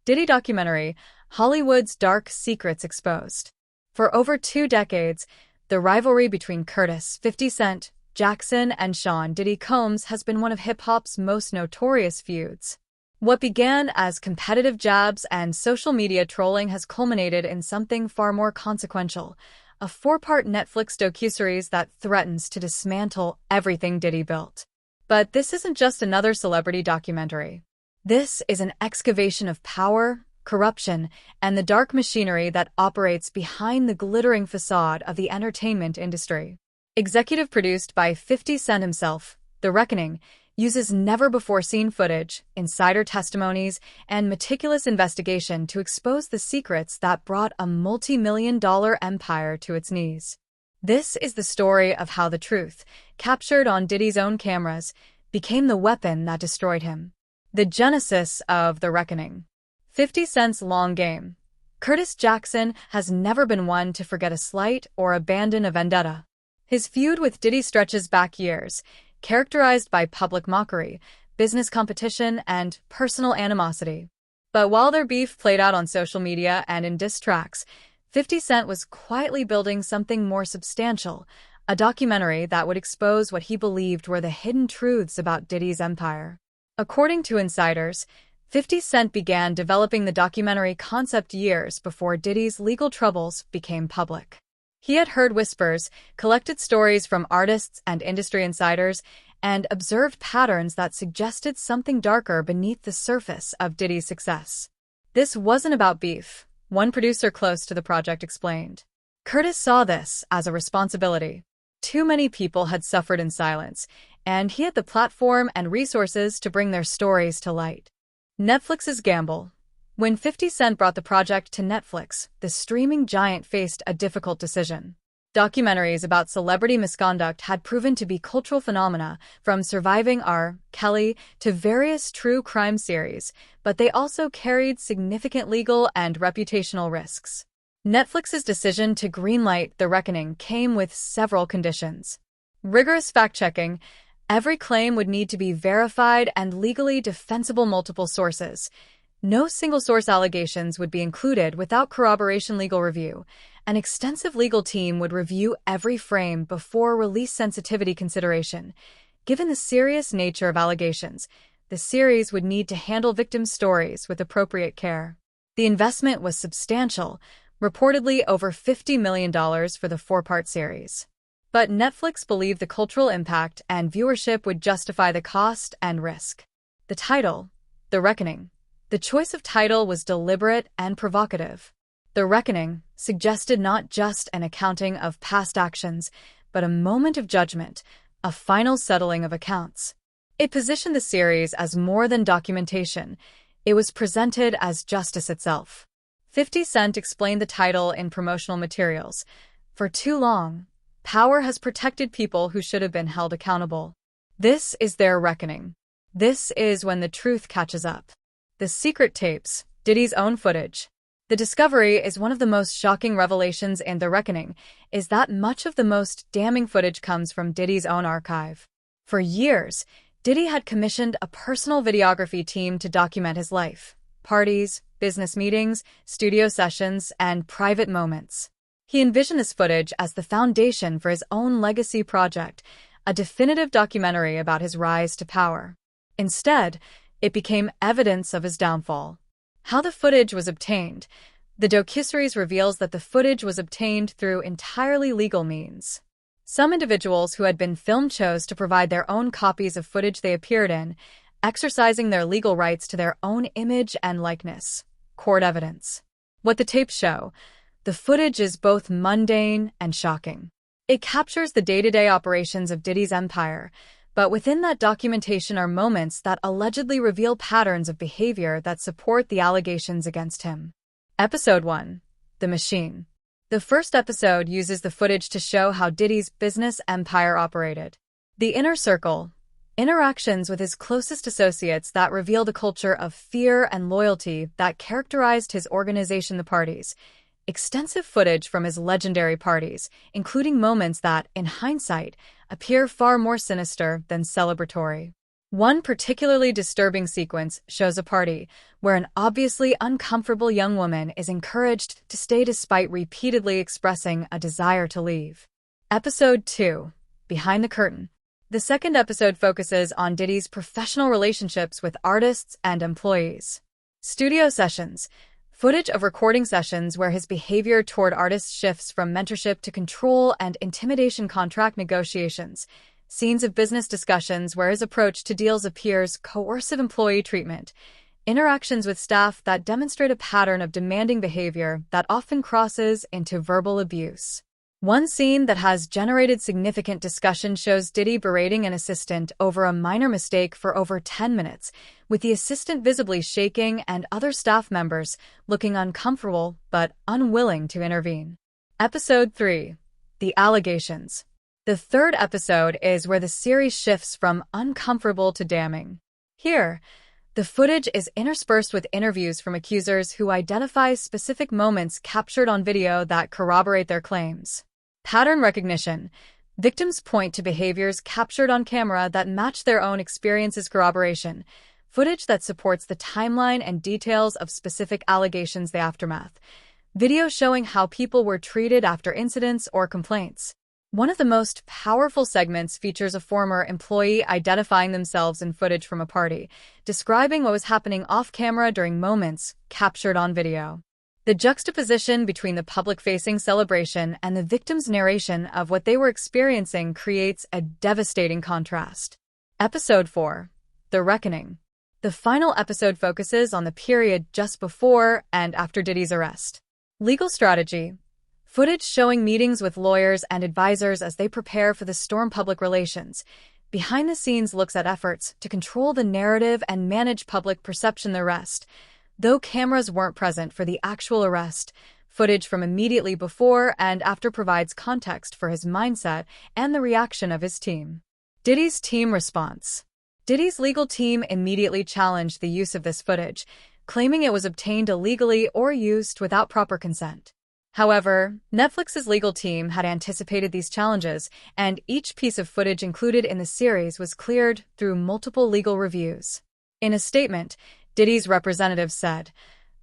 Diddy documentary, Hollywood's Dark Secrets Exposed. For over 2 decades, the rivalry between Curtis, 50 Cent, Jackson, and Sean Diddy Combs has been one of hip-hop's most notorious feuds. What began as competitive jabs and social media trolling has culminated in something far more consequential, a 4-part Netflix docuseries that threatens to dismantle everything Diddy built. But this isn't just another celebrity documentary. This is an excavation of power, corruption, and the dark machinery that operates behind the glittering facade of the entertainment industry. Executive produced by 50 Cent himself, The Reckoning uses never-before-seen footage, insider testimonies, and meticulous investigation to expose the secrets that brought a multi-million-dollar empire to its knees. This is the story of how the truth, captured on Diddy's own cameras, became the weapon that destroyed him. The genesis of The Reckoning. 50 Cent's long game. Curtis Jackson has never been one to forget a slight or abandon a vendetta. His feud with Diddy stretches back years, characterized by public mockery, business competition, and personal animosity. But while their beef played out on social media and in diss tracks, 50 Cent was quietly building something more substantial, a documentary that would expose what he believed were the hidden truths about Diddy's empire. According to insiders, 50 Cent began developing the documentary concept years before Diddy's legal troubles became public. He had heard whispers, collected stories from artists and industry insiders, and observed patterns that suggested something darker beneath the surface of Diddy's success. This wasn't about beef, one producer close to the project explained. Curtis saw this as a responsibility. Too many people had suffered in silence, and he had the platform and resources to bring their stories to light. Netflix's gamble. When 50 Cent brought the project to Netflix, the streaming giant faced a difficult decision. Documentaries about celebrity misconduct had proven to be cultural phenomena, from Surviving R. Kelly to various true crime series, but they also carried significant legal and reputational risks. Netflix's decision to greenlight The Reckoning came with several conditions. Rigorous fact-checking. Every claim would need to be verified and legally defensible multiple sources. No single-source allegations would be included without corroboration legal review. An extensive legal team would review every frame before release sensitivity consideration. Given the serious nature of allegations, the series would need to handle victims' stories with appropriate care. The investment was substantial, reportedly over $50 million for the 4-part series. But Netflix believed the cultural impact and viewership would justify the cost and risk. The title, The Reckoning. The choice of title was deliberate and provocative. The Reckoning suggested not just an accounting of past actions, but a moment of judgment, a final settling of accounts. It positioned the series as more than documentation. It was presented as justice itself. 50 Cent explained the title in promotional materials. For too long, power has protected people who should have been held accountable. This is their reckoning. This is when the truth catches up. The secret tapes, Diddy's own footage. The discovery is one of the most shocking revelations in The Reckoning, is that much of the most damning footage comes from Diddy's own archive. For years, Diddy had commissioned a personal videography team to document his life, parties, business meetings, studio sessions, and private moments. He envisioned this footage as the foundation for his own legacy project, a definitive documentary about his rise to power. Instead, it became evidence of his downfall. How the footage was obtained. The docuseries reveals that the footage was obtained through entirely legal means. Some individuals who had been filmed chose to provide their own copies of footage they appeared in, exercising their legal rights to their own image and likeness. Court evidence. What the tapes show. The footage is both mundane and shocking. It captures the day-to-day operations of Diddy's empire, but within that documentation are moments that allegedly reveal patterns of behavior that support the allegations against him. Episode 1. The Machine. The first episode uses the footage to show how Diddy's business empire operated. The Inner Circle. Interactions with his closest associates that reveal the culture of fear and loyalty that characterized his organization, the parties. Extensive footage from his legendary parties, including moments that, in hindsight, appear far more sinister than celebratory. One particularly disturbing sequence shows a party where an obviously uncomfortable young woman is encouraged to stay despite repeatedly expressing a desire to leave. Episode 2. Behind the Curtain. The second episode focuses on Diddy's professional relationships with artists and employees. Studio sessions. Footage of recording sessions where his behavior toward artists shifts from mentorship to control and intimidation. Contract negotiations. Scenes of business discussions where his approach to deals appears coercive. Employee treatment. Interactions with staff that demonstrate a pattern of demanding behavior that often crosses into verbal abuse. One scene that has generated significant discussion shows Diddy berating an assistant over a minor mistake for over 10 minutes, with the assistant visibly shaking and other staff members looking uncomfortable but unwilling to intervene. Episode 3. The Allegations. The third episode is where the series shifts from uncomfortable to damning. Here, the footage is interspersed with interviews from accusers who identify specific moments captured on video that corroborate their claims. Pattern recognition. Victims point to behaviors captured on camera that match their own experiences. Corroboration. Footage that supports the timeline and details of specific allegations. The aftermath. Video showing how people were treated after incidents or complaints. One of the most powerful segments features a former employee identifying themselves in footage from a party, describing what was happening off-camera during moments captured on video. The juxtaposition between the public-facing celebration and the victim's narration of what they were experiencing creates a devastating contrast. Episode 4. The Reckoning. The final episode focuses on the period just before and after Diddy's arrest. Legal strategy. Footage showing meetings with lawyers and advisors as they prepare for the storm. Public relations. Behind the scenes looks at efforts to control the narrative and manage public perception. The arrest. Though cameras weren't present for the actual arrest, footage from immediately before and after provides context for his mindset and the reaction of his team. Diddy's team response. Diddy's legal team immediately challenged the use of this footage, claiming it was obtained illegally or used without proper consent. However, Netflix's legal team had anticipated these challenges, and each piece of footage included in the series was cleared through multiple legal reviews. In a statement, Diddy's representative said,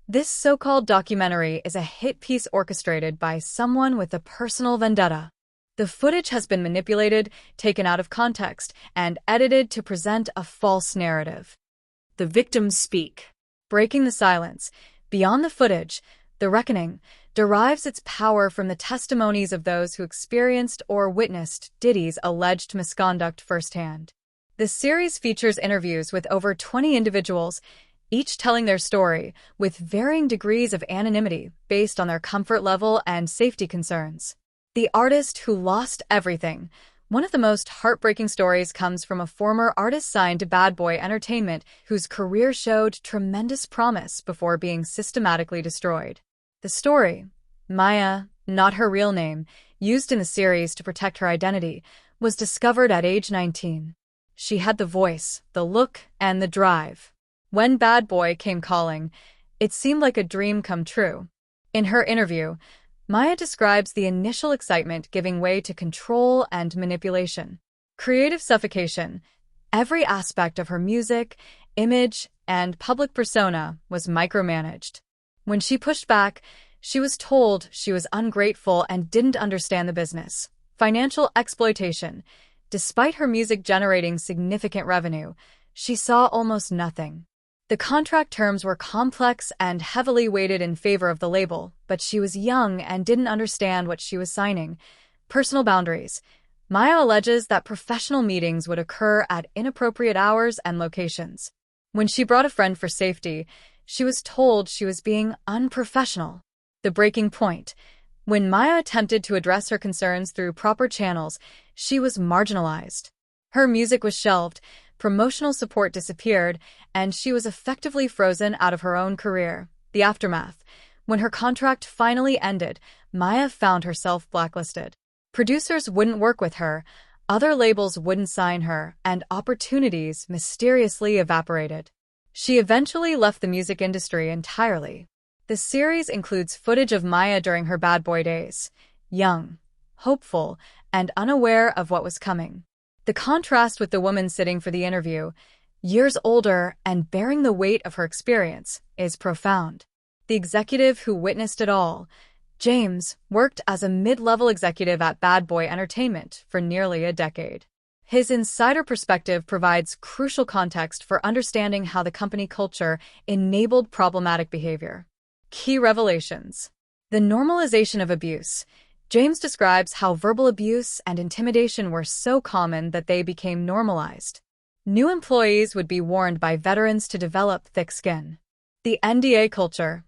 "This so-called documentary is a hit piece orchestrated by someone with a personal vendetta. The footage has been manipulated, taken out of context, and edited to present a false narrative." The victims speak. Breaking the silence. Beyond the footage, The Reckoning derives its power from the testimonies of those who experienced or witnessed Diddy's alleged misconduct firsthand. The series features interviews with over 20 individuals, each telling their story with varying degrees of anonymity based on their comfort level and safety concerns. The Artist Who Lost Everything. One of the most heartbreaking stories comes from a former artist signed to Bad Boy Entertainment whose career showed tremendous promise before being systematically destroyed. The story, Maya, not her real name, used in the series to protect her identity, was discovered at age 19. She had the voice, the look, and the drive. When Bad Boy came calling, it seemed like a dream come true. In her interview, Maya describes the initial excitement giving way to control and manipulation. Creative suffocation. Every aspect of her music, image, and public persona was micromanaged. When she pushed back, she was told she was ungrateful and didn't understand the business. Financial exploitation. Despite her music generating significant revenue, she saw almost nothing. The contract terms were complex and heavily weighted in favor of the label, but she was young and didn't understand what she was signing. Personal boundaries. Maya alleges that professional meetings would occur at inappropriate hours and locations. When she brought a friend for safety, she was told she was being unprofessional. The breaking point. When Maya attempted to address her concerns through proper channels, she was marginalized. Her music was shelved, promotional support disappeared, and she was effectively frozen out of her own career. The aftermath. When her contract finally ended, Maya found herself blacklisted. Producers wouldn't work with her, other labels wouldn't sign her, and opportunities mysteriously evaporated. She eventually left the music industry entirely. The series includes footage of Maya during her Bad Boy days, young, hopeful, and unaware of what was coming. The contrast with the woman sitting for the interview, years older and bearing the weight of her experience, is profound. The executive who witnessed it all, James, worked as a mid-level executive at Bad Boy Entertainment for nearly a decade. His insider perspective provides crucial context for understanding how the company culture enabled problematic behavior. Key revelations. The normalization of abuse. James describes how verbal abuse and intimidation were so common that they became normalized. New employees would be warned by veterans to develop thick skin. The NDA culture.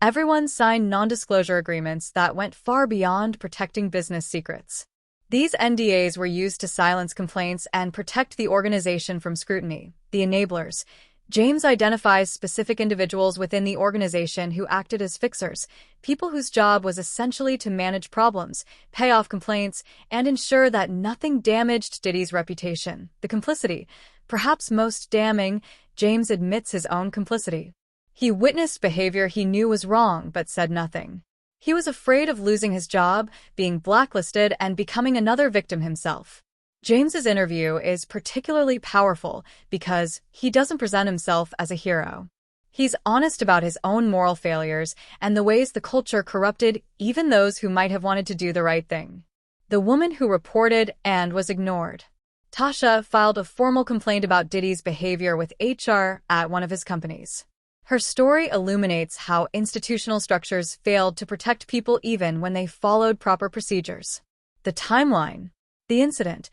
Everyone signed non-disclosure agreements that went far beyond protecting business secrets. These NDAs were used to silence complaints and protect the organization from scrutiny. The enablers. James identifies specific individuals within the organization who acted as fixers, people whose job was essentially to manage problems, pay off complaints, and ensure that nothing damaged Diddy's reputation. The complicity. Perhaps most damning, James admits his own complicity. He witnessed behavior he knew was wrong but said nothing. He was afraid of losing his job, being blacklisted, and becoming another victim himself. James's interview is particularly powerful because he doesn't present himself as a hero. He's honest about his own moral failures and the ways the culture corrupted even those who might have wanted to do the right thing. The woman who reported and was ignored. Tasha filed a formal complaint about Diddy's behavior with HR at one of his companies. Her story illuminates how institutional structures failed to protect people even when they followed proper procedures. The timeline. The incident.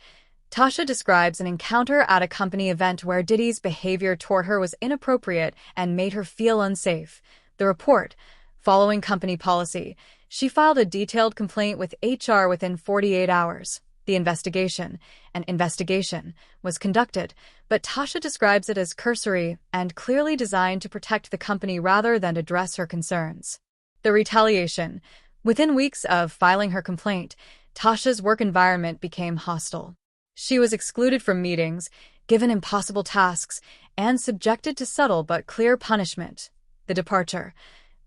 Tasha describes an encounter at a company event where Diddy's behavior toward her was inappropriate and made her feel unsafe. The report. Following company policy, she filed a detailed complaint with HR within 48 hours. The investigation. An investigation was conducted, but Tasha describes it as cursory and clearly designed to protect the company rather than address her concerns. The retaliation. Within weeks of filing her complaint, Tasha's work environment became hostile. She was excluded from meetings, given impossible tasks, and subjected to subtle but clear punishment. The departure.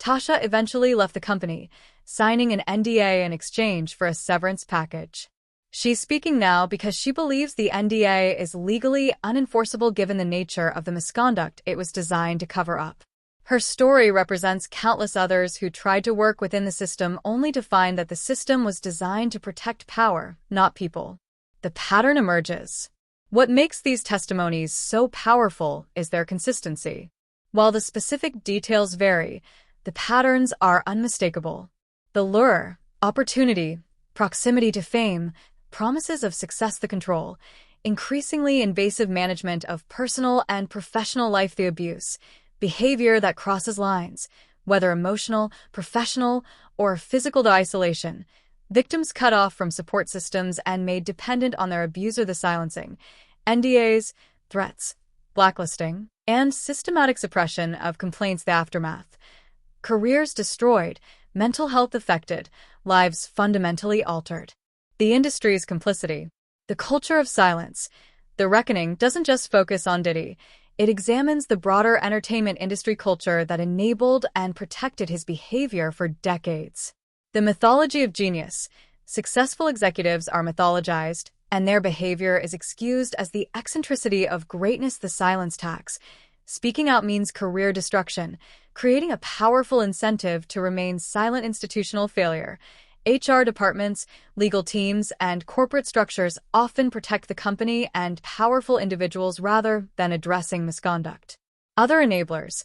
Tasha eventually left the company, signing an NDA in exchange for a severance package. She's speaking now because she believes the NDA is legally unenforceable given the nature of the misconduct it was designed to cover up. Her story represents countless others who tried to work within the system only to find that the system was designed to protect power, not people. The pattern emerges. What makes these testimonies so powerful is their consistency. While the specific details vary, the patterns are unmistakable. The lure, opportunity, proximity to fame, promises of success, the control, increasingly invasive management of personal and professional life, the abuse, behavior that crosses lines, whether emotional, professional, or physical, the isolation, victims cut off from support systems and made dependent on their abuser, the silencing, NDAs, threats, blacklisting, and systematic suppression of complaints, the aftermath, careers destroyed, mental health affected, lives fundamentally altered. The industry's complicity. The culture of silence. The reckoning doesn't just focus on Diddy. It examines the broader entertainment industry culture that enabled and protected his behavior for decades. The mythology of genius. Successful executives are mythologized, and their behavior is excused as the eccentricity of greatness, the silence tax. Speaking out means career destruction, creating a powerful incentive to remain silent. Institutional failure. HR departments, legal teams, and corporate structures often protect the company and powerful individuals rather than addressing misconduct. Other enablers.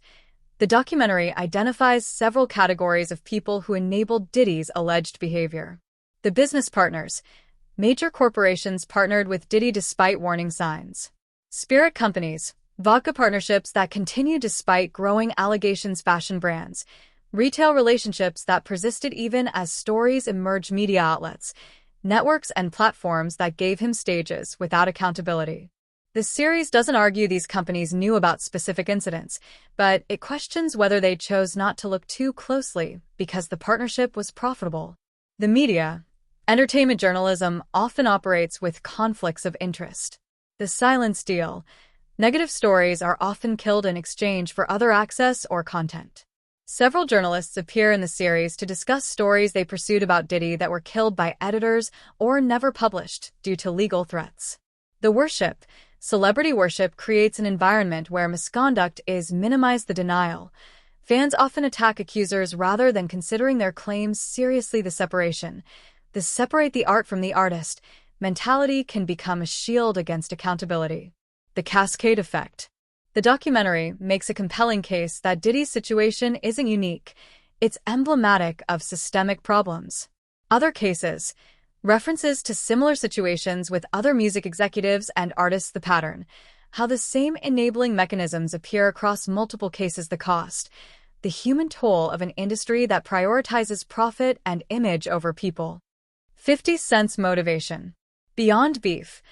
The documentary identifies several categories of people who enabled Diddy's alleged behavior. The business partners. Major corporations partnered with Diddy despite warning signs. Spirit companies. Vodka partnerships that continue despite growing allegations. Fashion brands. Retail relationships that persisted even as stories emerged. Media outlets, networks, and platforms that gave him stages without accountability. This series doesn't argue these companies knew about specific incidents, but it questions whether they chose not to look too closely because the partnership was profitable. The media. Entertainment journalism often operates with conflicts of interest. The silence deal. Negative stories are often killed in exchange for other access or content. Several journalists appear in the series to discuss stories they pursued about Diddy that were killed by editors or never published due to legal threats. The worship. Celebrity worship creates an environment where misconduct is minimized. The denial. Fans often attack accusers rather than considering their claims seriously. The separation. The separate the art from the artist mentality can become a shield against accountability. The cascade effect. The documentary makes a compelling case that Diddy's situation isn't unique. It's emblematic of systemic problems. Other cases. References to similar situations with other music executives and artists. The pattern. How the same enabling mechanisms appear across multiple cases. The cost. The human toll of an industry that prioritizes profit and image over people. 50 Cent's motivation. Beyond beef.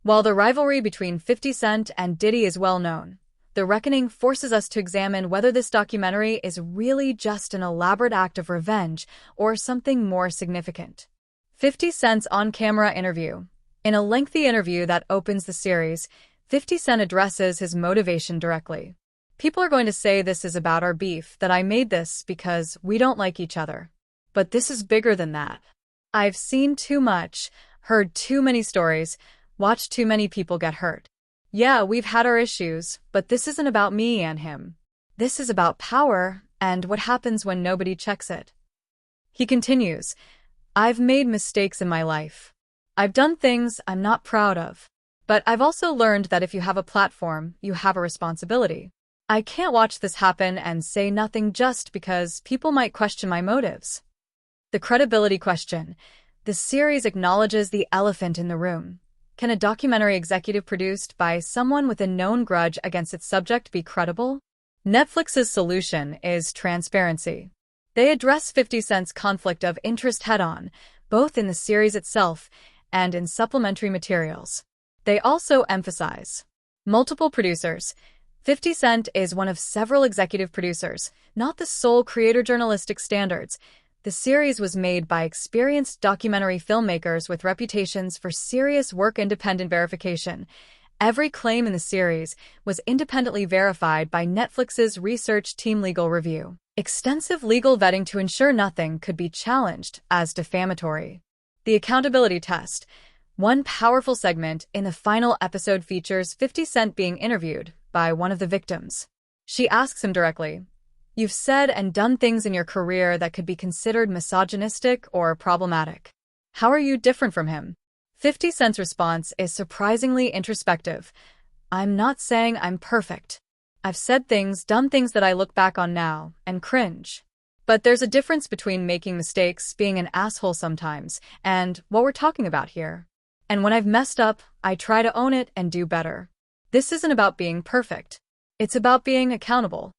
While the rivalry between 50 Cent and Diddy is well known, the reckoning forces us to examine whether this documentary is really just an elaborate act of revenge or something more significant. 50 Cent's on-camera interview. In a lengthy interview that opens the series, 50 Cent addresses his motivation directly. People are going to say this is about our beef, that I made this because we don't like each other. But this is bigger than that. I've seen too much, heard too many stories, watched too many people get hurt. Yeah, we've had our issues, but this isn't about me and him. This is about power and what happens when nobody checks it. He continues, I've made mistakes in my life. I've done things I'm not proud of. But I've also learned that if you have a platform, you have a responsibility. I can't watch this happen and say nothing just because people might question my motives. The credibility question. The series acknowledges the elephant in the room. Can a documentary executive produced by someone with a known grudge against its subject be credible? Netflix's solution is transparency. They address 50 Cent's conflict of interest head-on, both in the series itself and in supplementary materials. They also emphasize multiple producers. 50 Cent is one of several executive producers, not the sole creator. Journalistic standards. The series was made by experienced documentary filmmakers with reputations for serious work. Independent verification. Every claim in the series was independently verified by Netflix's research team. Legal review. Extensive legal vetting to ensure nothing could be challenged as defamatory. The accountability test. One powerful segment in the final episode features 50 Cent being interviewed by one of the victims. She asks him directly, "You've said and done things in your career that could be considered misogynistic or problematic. How are you different from him?" 50 Cent's response is surprisingly introspective. "I'm not saying I'm perfect. I've said things, done things that I look back on now and cringe. But there's a difference between making mistakes, being an asshole sometimes, and what we're talking about here. And when I've messed up, I try to own it and do better. This isn't about being perfect. It's about being accountable."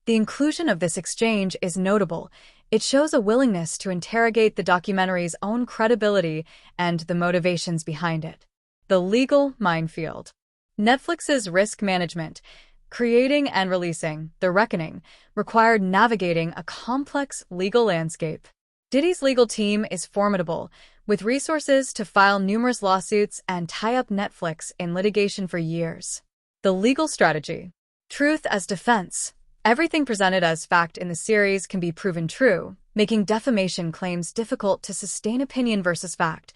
The inclusion of this exchange is notable. It shows a willingness to interrogate the documentary's own credibility and the motivations behind it. The legal minefield. Netflix's risk management. Creating and releasing The Reckoning required navigating a complex legal landscape. Diddy's legal team is formidable, with resources to file numerous lawsuits and tie up Netflix in litigation for years. The legal strategy. Truth as defense. Everything presented as fact in the series can be proven true, making defamation claims difficult to sustain. Opinion versus fact.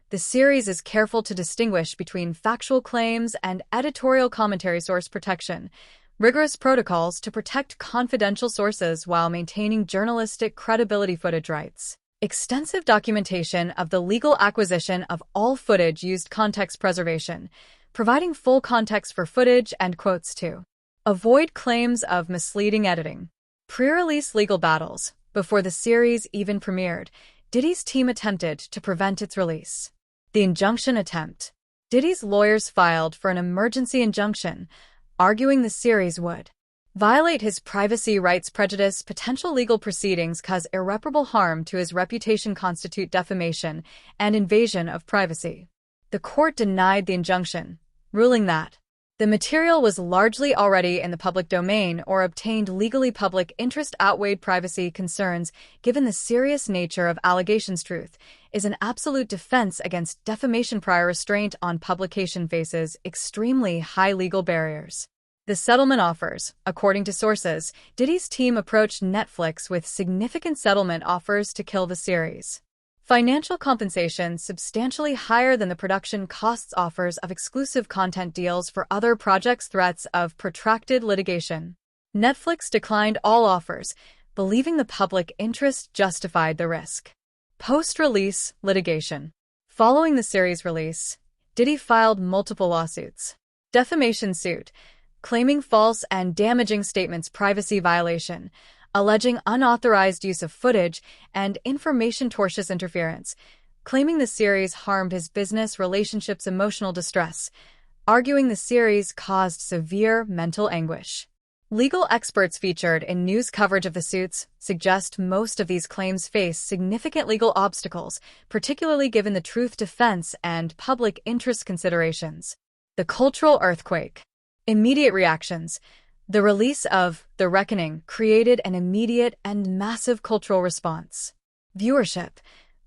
The series is careful to distinguish between factual claims and editorial commentary. Source protection. Rigorous protocols to protect confidential sources while maintaining journalistic credibility. Footage rights. Extensive documentation of the legal acquisition of all footage used. Context preservation. Providing full context for footage and quotes to avoid claims of misleading editing. Pre-release legal battles. Before the series even premiered, Diddy's team attempted to prevent its release. The injunction attempt. Diddy's lawyers filed for an emergency injunction, arguing the series would violate his privacy rights. Prejudice. Potential legal proceedings cause irreparable harm to his reputation, constitute defamation and invasion of privacy. The court denied the injunction, ruling that the material was largely already in the public domain or obtained legally. Public interest outweighed privacy concerns, given the serious nature of allegations. Truth is an absolute defense against defamation. Prior restraint on publication faces extremely high legal barriers. The settlement offers. According to sources, Diddy's team approached Netflix with significant settlement offers to kill the series. Financial compensation substantially higher than the production costs, offers of exclusive content deals for other projects, threats of protracted litigation. Netflix declined all offers, believing the public interest justified the risk. Post-release litigation. Following the series' release, Diddy filed multiple lawsuits. Defamation suit, claiming false and damaging statements, privacy violation, alleging unauthorized use of footage, and information tortious interference, claiming the series harmed his business relationships, emotional distress, arguing the series caused severe mental anguish. Legal experts featured in news coverage of the suits suggest most of these claims face significant legal obstacles, particularly given the truth defense and public interest considerations. The cultural earthquake. Immediate reactions. The release of The Reckoning created an immediate and massive cultural response. Viewership.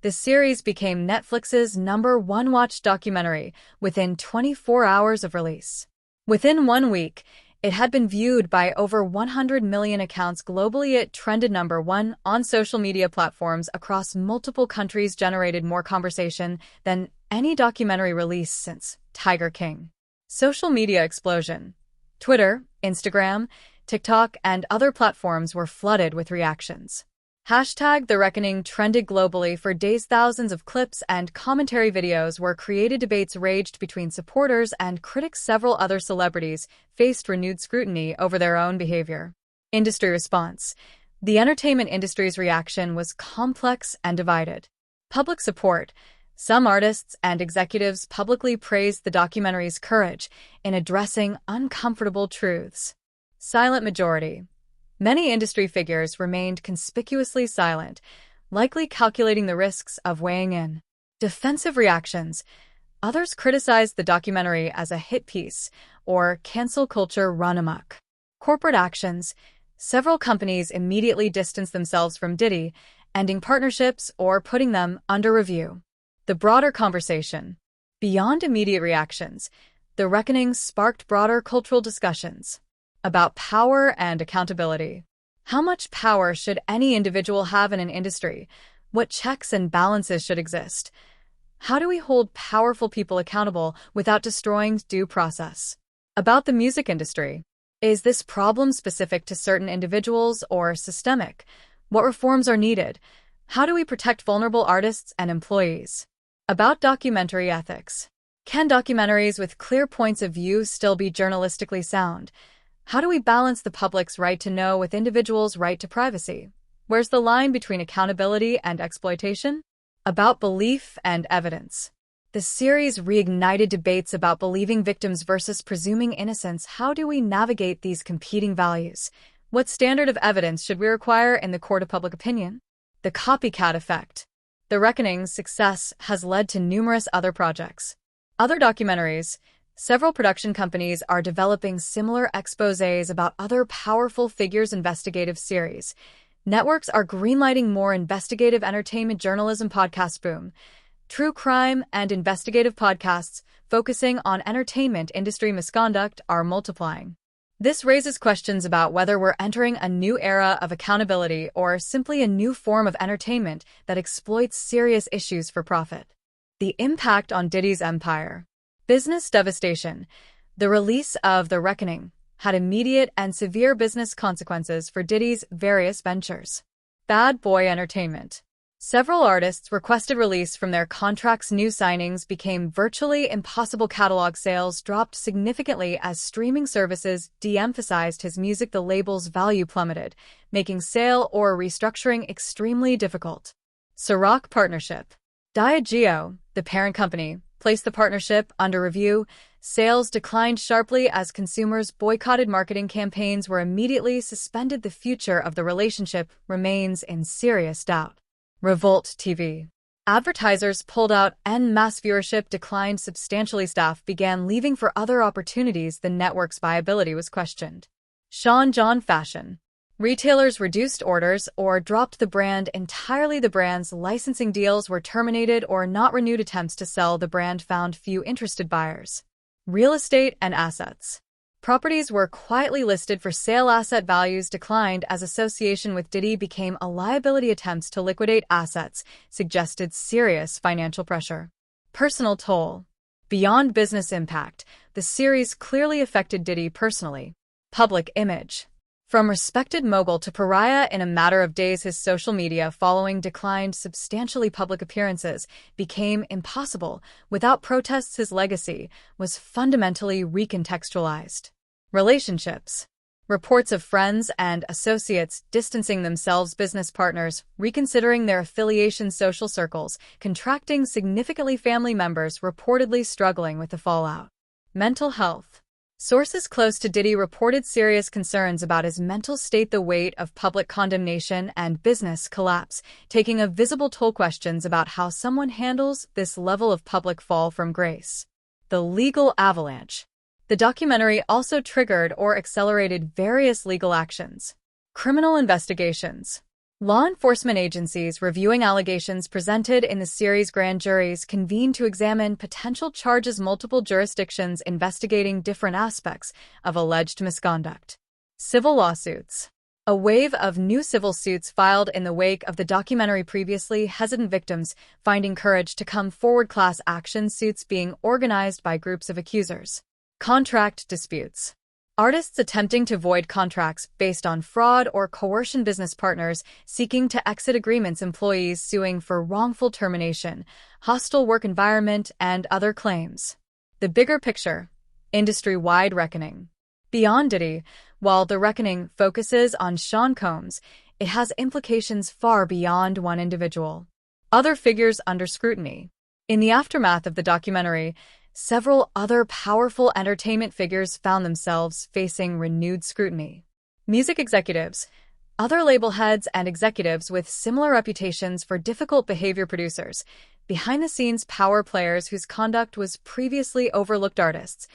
The series became Netflix's #1 watched documentary within 24 hours of release. Within 1 week, it had been viewed by over 100 million accounts globally. It trended #1 on social media platforms across multiple countries, generated more conversation than any documentary release since Tiger King. Social media explosion. Twitter, Instagram, TikTok, and other platforms were flooded with reactions. #The Reckoning trended globally for days. Thousands of clips and commentary videos were created. Debates raged between supporters and critics. Several other celebrities faced renewed scrutiny over their own behavior. Industry response. The entertainment industry's reaction was complex and divided. Public support. Some artists and executives publicly praised the documentary's courage in addressing uncomfortable truths. Silent majority. Many industry figures remained conspicuously silent, likely calculating the risks of weighing in. Defensive reactions. Others criticized the documentary as a hit piece or cancel culture run amok. Corporate actions. Several companies immediately distanced themselves from Diddy, ending partnerships or putting them under review. The broader conversation. Beyond immediate reactions, The Reckoning sparked broader cultural discussions about power and accountability. How much power should any individual have in an industry? What checks and balances should exist? How do we hold powerful people accountable without destroying due process? About the music industry. Is this problem specific to certain individuals or systemic? What reforms are needed? How do we protect vulnerable artists and employees? About documentary ethics. Can documentaries with clear points of view still be journalistically sound? How do we balance the public's right to know with individuals' right to privacy? Where's the line between accountability and exploitation? About belief and evidence. The series reignited debates about believing victims versus presuming innocence. How do we navigate these competing values? What standard of evidence should we require in the court of public opinion? The copycat effect. The Reckoning's success has led to numerous other projects. Other documentaries. Several production companies are developing similar exposés about other powerful figures. Investigative series. Networks are greenlighting more investigative entertainment journalism. Podcast boom. True crime and investigative podcasts focusing on entertainment industry misconduct are multiplying. This raises questions about whether we're entering a new era of accountability or simply a new form of entertainment that exploits serious issues for profit. The impact on Diddy's empire. Business devastation. The release of The Reckoning had immediate and severe business consequences for Diddy's various ventures. Bad boy entertainment. Several artists requested release from their contracts. New signings became virtually impossible. Catalog sales dropped significantly as streaming services de-emphasized his music. The label's value plummeted, making sale or restructuring extremely difficult. Ciroc partnership. Diageo, the parent company, placed the partnership under review. Sales declined sharply as consumers boycotted. Marketing campaigns were immediately suspended. The future of the relationship remains in serious doubt. Revolt TV. Advertisers pulled out en masse. Viewership declined substantially. Staff began leaving for other opportunities. The network's viability was questioned. Sean John fashion. Retailers reduced orders or dropped the brand entirely. The brand's licensing deals were terminated or not renewed. Attempts to sell the brand found few interested buyers. Real estate and assets. Properties were quietly listed for sale. Asset values declined as association with Diddy became a liability. Attempts to liquidate assets suggested serious financial pressure. Personal toll. Beyond business impact, the series clearly affected Diddy personally. Public image. From respected mogul to pariah in a matter of days, his social media following declined substantially. Public appearances became impossible. Without protests, his legacy was fundamentally recontextualized. Relationships. Reports of friends and associates distancing themselves, business partners reconsidering their affiliations, social circles contracting significantly, family members reportedly struggling with the fallout. Mental health. Sources close to Diddy reported serious concerns about his mental state, the weight of public condemnation and business collapse, taking a visible toll. Questions about how someone handles this level of public fall from grace. The legal avalanche. The documentary also triggered or accelerated various legal actions. Criminal investigations. Law enforcement agencies reviewing allegations presented in the series. Grand juries convened to examine potential charges. Multiple jurisdictions investigating different aspects of alleged misconduct. Civil lawsuits. A wave of new civil suits filed in the wake of the documentary. Previously hesitant victims finding courage to come forward. Class action suits being organized by groups of accusers. Contract disputes. Artists attempting to void contracts based on fraud or coercion. Business partners seeking to exit agreements. Employees suing for wrongful termination, hostile work environment, and other claims. The bigger picture. Industry-wide reckoning. Beyond Diddy, while the reckoning focuses on Sean Combs, it has implications far beyond one individual. Other figures under scrutiny. In the aftermath of the documentary, several other powerful entertainment figures found themselves facing renewed scrutiny. Music executives, other label heads, and executives with similar reputations for difficult behavior. Producers, behind-the-scenes power players whose conduct was previously overlooked. Artists,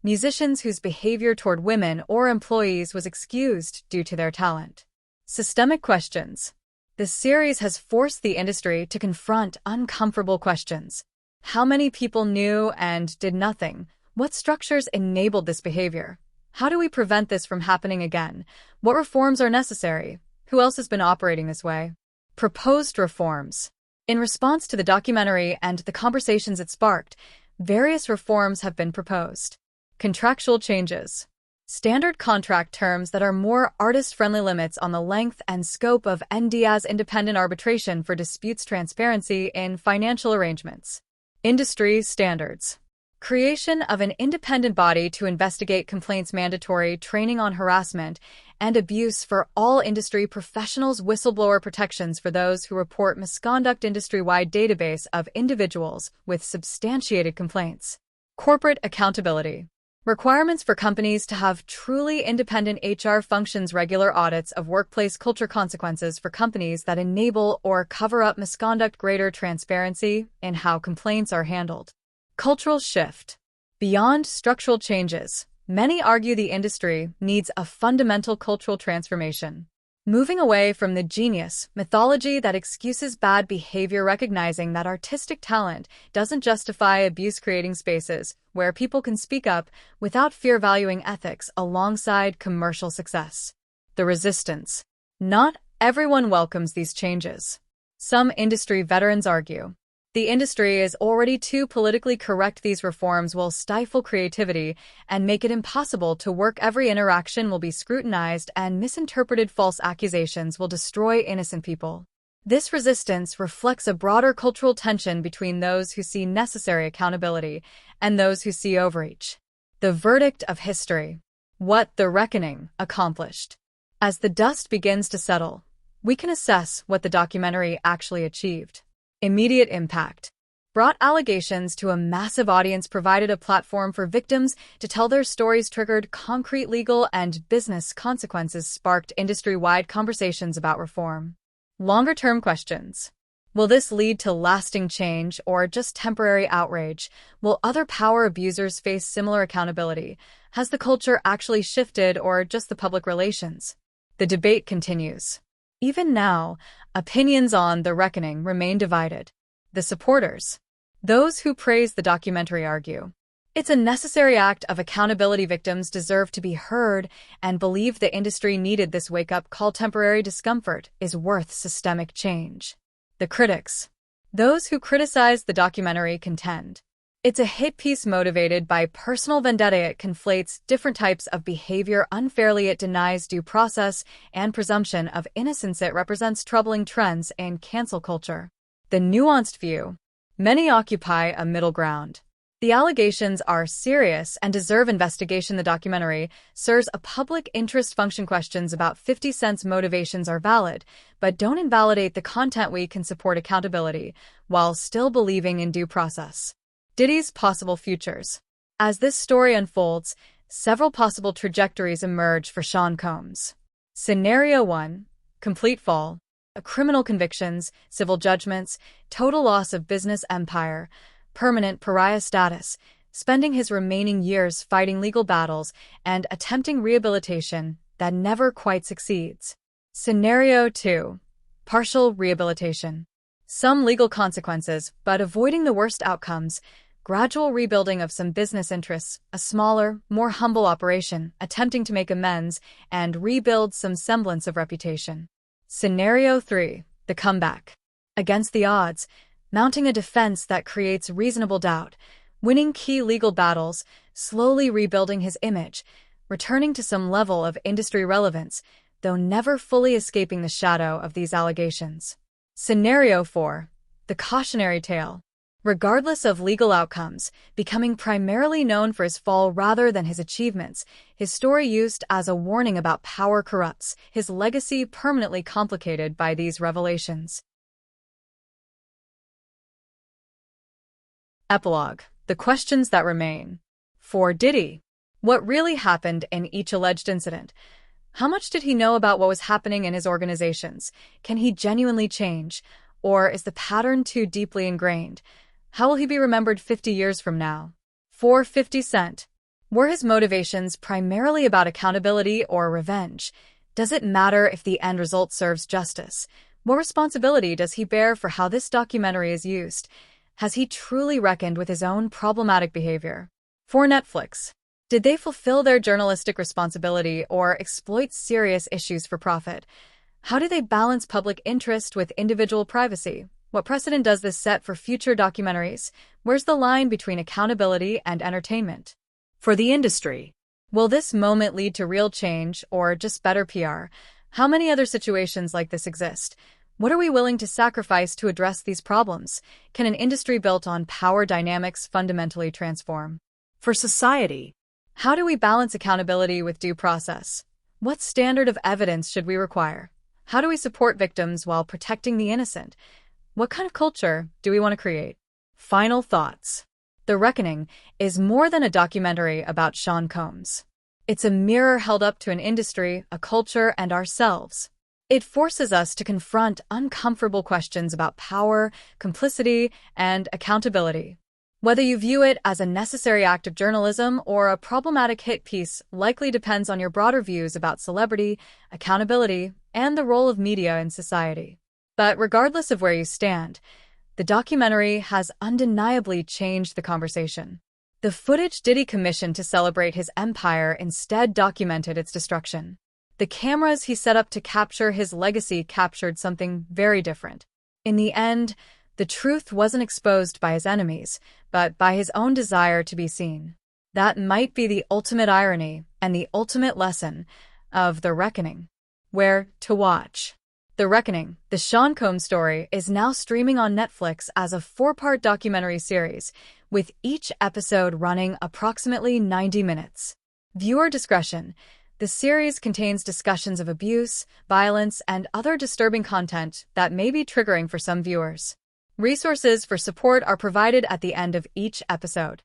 musicians whose behavior toward women or employees was excused due to their talent. Systemic questions. The series has forced the industry to confront uncomfortable questions. How many people knew and did nothing? What structures enabled this behavior? How do we prevent this from happening again? What reforms are necessary? Who else has been operating this way? Proposed reforms. In response to the documentary and the conversations it sparked, various reforms have been proposed. Contractual changes. Standard contract terms that are more artist-friendly. Limits on the length and scope of NDAs. Independent arbitration for disputes. Transparency in financial arrangements. Industry standards. Creation of an independent body to investigate complaints. Mandatory training on harassment and abuse for all industry professionals. Whistleblower protections for those who report misconduct. Industry-wide database of individuals with substantiated complaints. Corporate accountability. Requirements for companies to have truly independent HR functions. Regular audits of workplace culture. Consequences for companies that enable or cover up misconduct. Greater transparency in how complaints are handled. Cultural shift. Beyond structural changes, many argue the industry needs a fundamental cultural transformation. Moving away from the genius mythology that excuses bad behavior, recognizing that artistic talent doesn't justify abuse, creating spaces where people can speak up without fear, valuing ethics alongside commercial success. The resistance. Not everyone welcomes these changes. Some industry veterans argue the industry is already too politically correct. These reforms will stifle creativity and make it impossible to work. Every interaction will be scrutinized and misinterpreted. False accusations will destroy innocent people. This resistance reflects a broader cultural tension between those who see necessary accountability and those who see overreach. The verdict of history. What the reckoning accomplished. As the dust begins to settle, we can assess what the documentary actually achieved. Immediate impact. Brought allegations to a massive audience, provided a platform for victims to tell their stories, triggered concrete legal and business consequences, sparked industry-wide conversations about reform. Longer-term questions. Will this lead to lasting change or just temporary outrage? Will other power abusers face similar accountability? Has the culture actually shifted or just the public relations? The debate continues. Even now, opinions on The Reckoning remain divided. The supporters. Those who praise the documentary argue It's a necessary act of accountability. Victims deserve to be heard and believe the industry needed this wake-up call. Temporary discomfort is worth systemic change. The critics. Those who criticize the documentary contend it's a hit piece motivated by personal vendetta. It conflates different types of behavior unfairly. It denies due process and presumption of innocence. It represents troubling trends in cancel culture. The nuanced view. Many occupy a middle ground. The allegations are serious and deserve investigation. The documentary serves a public interest function. Questions about 50 Cent's motivations are valid, but don't invalidate the content. We can support accountability while still believing in due process. Diddy's possible futures. As this story unfolds, several possible trajectories emerge for Sean Combs. Scenario 1. Complete fall. Criminal convictions, civil judgments, total loss of business empire, permanent pariah status, spending his remaining years fighting legal battles and attempting rehabilitation that never quite succeeds. Scenario 2. Partial rehabilitation. Some legal consequences, but avoiding the worst outcomes. Gradual rebuilding of some business interests, a smaller, more humble operation, attempting to make amends and rebuild some semblance of reputation. Scenario 3. The comeback. Against the odds, mounting a defense that creates reasonable doubt, winning key legal battles, slowly rebuilding his image, returning to some level of industry relevance, though never fully escaping the shadow of these allegations. Scenario 4. The cautionary tale. Regardless of legal outcomes, becoming primarily known for his fall rather than his achievements, his story used as a warning about power corrupts, his legacy permanently complicated by these revelations. Epilogue. The questions that remain. For Diddy, what really happened in each alleged incident? How much did he know about what was happening in his organizations? Can he genuinely change? Or is the pattern too deeply ingrained? How will he be remembered 50 years from now? For 50 Cent, were his motivations primarily about accountability or revenge? Does it matter if the end result serves justice? What responsibility does he bear for how this documentary is used? Has he truly reckoned with his own problematic behavior? For Netflix, did they fulfill their journalistic responsibility or exploit serious issues for profit? How do they balance public interest with individual privacy? What precedent does this set for future documentaries? Where's the line between accountability and entertainment? For the industry, will this moment lead to real change or just better PR? How many other situations like this exist? What are we willing to sacrifice to address these problems? Can an industry built on power dynamics fundamentally transform? For society, how do we balance accountability with due process? What standard of evidence should we require? How do we support victims while protecting the innocent? What kind of culture do we want to create? Final thoughts. The Reckoning is more than a documentary about Sean Combs. It's a mirror held up to an industry, a culture, and ourselves. It forces us to confront uncomfortable questions about power, complicity, and accountability. Whether you view it as a necessary act of journalism or a problematic hit piece likely depends on your broader views about celebrity, accountability, and the role of media in society. But regardless of where you stand, the documentary has undeniably changed the conversation. The footage Diddy commissioned to celebrate his empire instead documented its destruction. The cameras he set up to capture his legacy captured something very different. In the end, the truth wasn't exposed by his enemies, but by his own desire to be seen. That might be the ultimate irony and the ultimate lesson of The Reckoning. Where to watch? The Reckoning, the Sean Combs story, is now streaming on Netflix as a 4-part documentary series, with each episode running approximately 90 minutes. Viewer discretion. The series contains discussions of abuse, violence, and other disturbing content that may be triggering for some viewers. Resources for support are provided at the end of each episode.